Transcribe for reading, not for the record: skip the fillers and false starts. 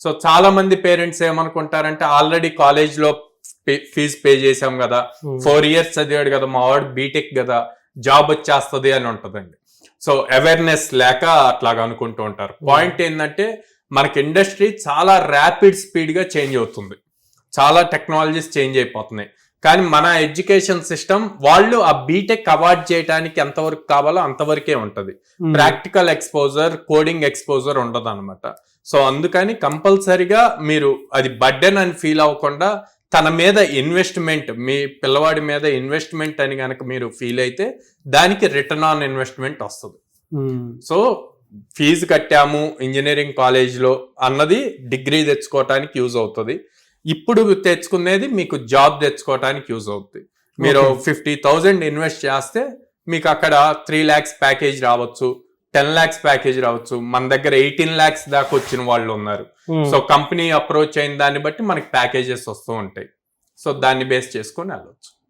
So చాలా మంది parents ఏమనుకుంటారంటే ఆల్రెడీ కాలేజ్ లో ఫీజు పే చేసాం కదా, 4 years చదివాడు కదా మా వాడు, బీటెక్ కదా జాబ్ వచ్చేస్తుంది అని ఉంటుందండి. సో అవేర్నెస్ లేక అట్లాగా అనుకుంటూ ఉంటారు. పాయింట్ ఏంటంటే మనకి ఇండస్ట్రీ చాలా ర్యాపిడ్ స్పీడ్ గా చేంజ్ అవుతుంది, చాలా టెక్నాలజీస్ చేంజ్ అయిపోతున్నాయి. కానీ మన ఎడ్యుకేషన్ సిస్టమ్ వాళ్ళు ఆ బీటెక్ అవాయిడ్ చేయడానికి ఎంతవరకు కావాలో అంతవరకే ఉంటది. ప్రాక్టికల్ ఎక్స్పోజర్, కోడింగ్ ఎక్స్పోజర్ ఉండదు అనమాట. సో అందుకని కంపల్సరిగా మీరు అది బర్డెన్ అని ఫీల్ అవ్వకుండా తన మీద ఇన్వెస్ట్మెంట్, మీ పిల్లవాడి మీద ఇన్వెస్ట్మెంట్ అని కనుక మీరు ఫీల్ అయితే దానికి రిటర్న్ ఆన్ ఇన్వెస్ట్మెంట్ వస్తుంది. సో ఫీజు కట్టాము ఇంజనీరింగ్ కాలేజ్లో అన్నది డిగ్రీ తెచ్చుకోవటానికి యూజ్ అవుతుంది. ఇప్పుడు తెచ్చుకునేది మీకు జాబ్ తెచ్చుకోవటానికి యూజ్ అవుతుంది. మీరు 50,000 ఇన్వెస్ట్ చేస్తే మీకు అక్కడ 3 lakhs ప్యాకేజ్ రావచ్చు, 10 lakhs ప్యాకేజ్ రావచ్చు. మన దగ్గర 18 lakhs దాకా వచ్చిన వాళ్ళు ఉన్నారు. సో కంపెనీ అప్రోచ్ అయిన దాన్ని బట్టి మనకి ప్యాకేజెస్ వస్తూ ఉంటాయి. సో దాన్ని బేస్ చేసుకొని వెళ్ళవచ్చు.